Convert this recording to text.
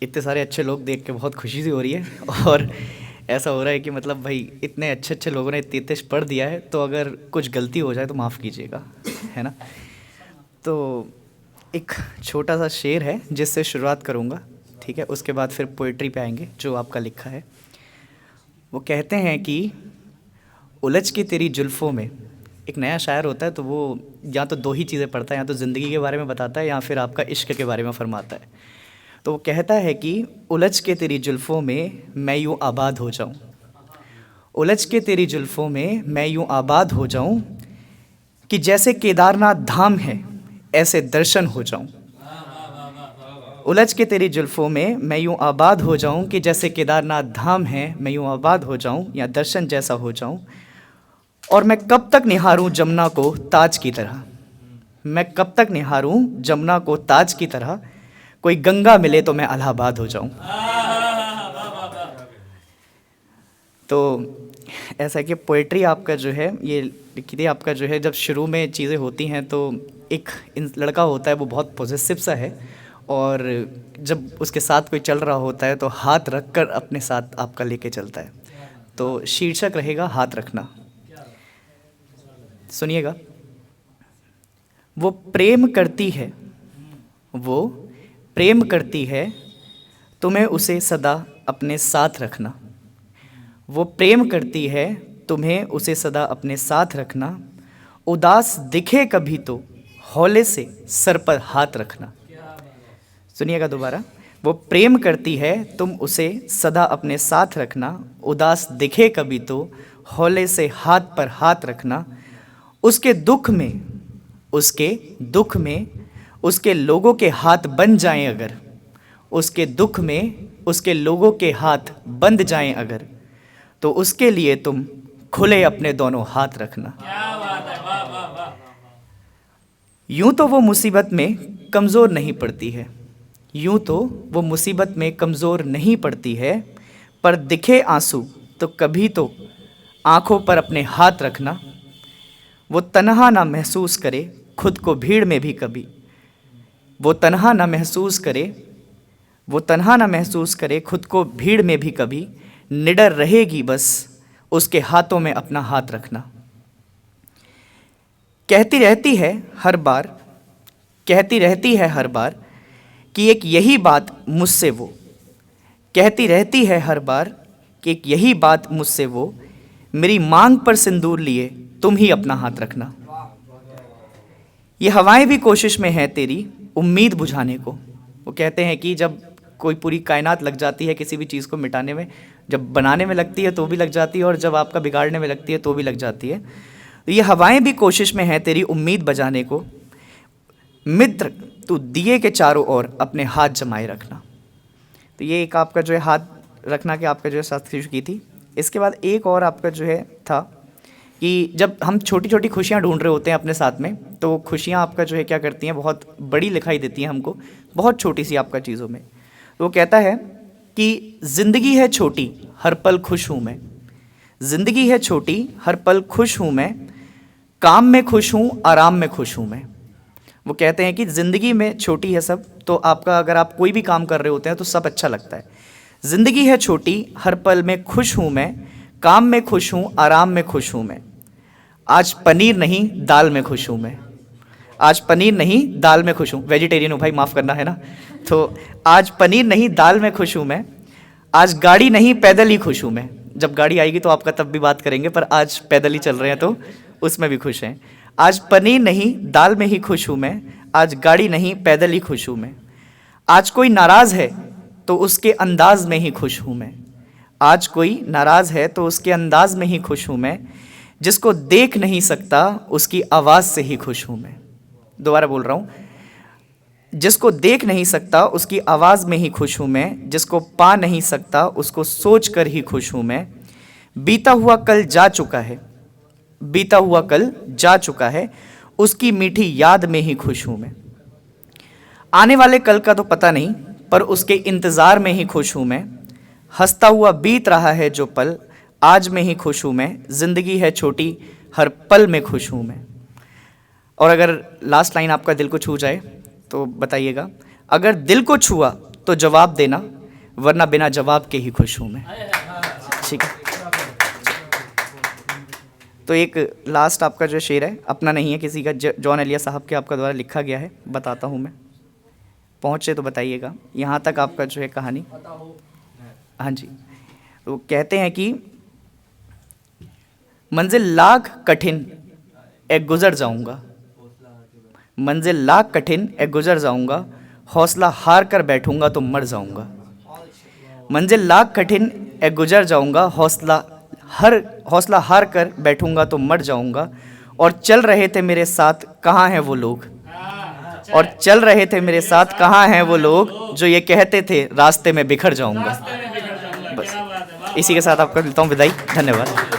इतने सारे अच्छे लोग देख के बहुत खुशी सी हो रही है। और ऐसा हो रहा है कि मतलब भाई इतने अच्छे अच्छे लोगों ने इतने इतने पढ़ दिया है, तो अगर कुछ गलती हो जाए तो माफ़ कीजिएगा, है ना। तो एक छोटा सा शेर है जिससे शुरुआत करूँगा, ठीक है। उसके बाद फिर पोइट्री पे आएंगे जो आपका लिखा है। वो कहते हैं कि उलझ के तेरी जुल्फ़ों में, एक नया शायर होता है तो वो या तो दो ही चीज़ें पढ़ता है, या तो ज़िंदगी के बारे में बताता है या फिर आपका इश्क के बारे में फरमाता है। तो वो कहता है कि उलझ के तेरी जुल्फ़ों में मैं यूँ आबाद हो जाऊँ, उलझ के तेरी जुल्फ़ों में मैं यूँ आबाद हो जाऊँ, कि जैसे केदारनाथ धाम है ऐसे दर्शन हो जाऊँ। उलझ के तेरी जुल्फ़ों में मैं यूँ आबाद हो जाऊँ, कि जैसे केदारनाथ धाम है मैं यूँ आबाद हो जाऊँ, या दर्शन जैसा हो जाऊँ। और मैं कब तक निहारूं जमुना को ताज की तरह, मैं कब तक निहारूं जमुना को ताज की तरह, कोई गंगा मिले तो मैं इलाहाबाद हो जाऊं। तो ऐसा है कि पोइट्री आपका जो है ये लिखी थी आपका जो है, जब शुरू में चीज़ें होती हैं तो एक लड़का होता है वो बहुत पॉजिटिव सा है, और जब उसके साथ कोई चल रहा होता है तो हाथ रख कर अपने साथ आपका लेके चलता है। तो शीर्षक रहेगा हाथ रखना। सुनिएगा। वो प्रेम करती है, वो प्रेम करती है, तुम्हें उसे सदा अपने साथ रखना। वो प्रेम करती है, तुम्हें उसे सदा अपने साथ रखना। उदास दिखे कभी तो हौले से सर पर हाथ रखना। सुनिएगा दोबारा। वो प्रेम करती है, तुम उसे सदा अपने साथ रखना। उदास दिखे कभी तो हौले से हाथ पर हाथ रखना। उसके दुख में, उसके दुख में उसके लोगों के हाथ बन जाएं अगर, उसके दुख में उसके लोगों के हाथ बंद जाएं अगर, तो उसके लिए तुम खुले अपने दोनों हाथ रखना। यूं तो वो मुसीबत में कमज़ोर नहीं पड़ती है, यूं तो वो मुसीबत में कमज़ोर नहीं पड़ती है, पर दिखे आंसू तो कभी तो आंखों पर अपने हाथ रखना। वो तन्हा ना महसूस करे खुद को भीड़ में भी कभी, वो तन्हा ना महसूस करे, वो तन्हा ना महसूस करे खुद को भीड़ में भी कभी, निडर रहेगी बस उसके हाथों में अपना हाथ रखना। कहती रहती है हर बार, कहती रहती है हर बार कि एक यही बात मुझसे वो, कहती रहती है हर बार कि एक यही बात मुझसे वो, मेरी मांग पर सिंदूर लिए तुम ही अपना हाथ रखना। ये हवाएं भी कोशिश में है तेरी उम्मीद बुझाने को। वो कहते हैं कि जब कोई पूरी कायनात लग जाती है किसी भी चीज़ को मिटाने में, जब बनाने में लगती है तो भी लग जाती है, और जब आपका बिगाड़ने में लगती है तो भी लग जाती है। तो ये हवाएं भी कोशिश में है तेरी उम्मीद बजाने को। मित्र तू दिए के चारों ओर अपने हाथ जमाए रखना। तो ये एक आपका जो है हाथ रखना के आपका जो है शास्त्री की थी। इसके बाद एक और आपका जो है था कि जब हम छोटी छोटी खुशियाँ ढूंढ रहे होते हैं अपने साथ में, तो खुशियाँ आपका जो है क्या करती हैं, बहुत बड़ी दिखाई देती हैं हमको बहुत छोटी सी आपका चीज़ों में। तो वो कहता है कि ज़िंदगी है छोटी हर पल खुश हूँ मैं, ज़िंदगी है छोटी हर पल खुश हूँ मैं, काम में खुश हूँ आराम में खुश हूँ मैं। वो कहते हैं कि ज़िंदगी में छोटी है सब, तो आपका अगर आप कोई भी काम कर रहे होते हैं तो सब अच्छा लगता है। ज़िंदगी है छोटी हर पल में खुश हूँ मैं, काम में खुश हूँ आराम में खुश हूँ मैं। आज पनीर नहीं दाल में खुश हूँ मैं, आज पनीर नहीं दाल में खुश हूँ। वेजिटेरियन हूँ भाई, माफ़ करना, है ना। तो आज पनीर नहीं दाल में खुश हूँ मैं, आज गाड़ी नहीं पैदल ही खुश हूँ मैं। जब गाड़ी आएगी तो आपका तब भी बात करेंगे, पर आज पैदल ही चल रहे हैं तो उसमें भी खुश हैं। आज पनीर नहीं दाल में ही खुश हूँ मैं, आज गाड़ी नहीं पैदल ही खुश हूँ मैं। आज कोई नाराज़ है तो उसके अंदाज में ही खुश हूँ मैं, आज कोई नाराज़ है तो उसके अंदाज में ही खुश हूँ मैं। जिसको देख नहीं सकता उसकी आवाज़ से ही खुश हूँ मैं। दोबारा बोल रहा हूँ, जिसको देख नहीं सकता उसकी आवाज़ में ही खुश हूँ मैं, जिसको पा नहीं सकता उसको सोच कर ही खुश हूँ मैं। बीता हुआ कल जा चुका है, बीता हुआ कल जा चुका है, उसकी मीठी याद में ही खुश हूँ मैं। आने वाले कल का तो पता नहीं, पर उसके इंतज़ार में ही खुश हूँ मैं। हंसता हुआ बीत रहा है जो पल, आज में ही खुश हूँ मैं। ज़िंदगी है छोटी हर पल में खुश हूँ मैं। और अगर लास्ट लाइन आपका दिल को छू जाए तो बताइएगा, अगर दिल को छुआ तो जवाब देना, वरना बिना जवाब के ही खुश हूँ मैं। ठीक है, तो एक लास्ट आपका जो शेर है, अपना नहीं है किसी का, जॉन एलिया साहब के आपका द्वारा लिखा गया है, बताता हूँ मैं। पहुँचे तो बताइएगा, यहाँ तक आपका जो है कहानी। हाँ जी, तो कहते हैं कि मंजिल लाख कठिन ए गुजर जाऊंगा, मंजिल लाख कठिन ए गुजर जाऊंगा, हौसला हार कर बैठूंगा तो मर जाऊंगा। मंजिल लाख कठिन ए गुजर जाऊंगा, हौसला हार कर बैठूंगा तो मर जाऊंगा। और चल रहे थे मेरे साथ कहाँ हैं वो लोग, और चल रहे थे मेरे साथ कहाँ हैं वो लोग, जो ये कहते थे रास्ते में बिखर जाऊंगा। बस इसी के साथ आपका मिलता हूँ विदाई। धन्यवाद।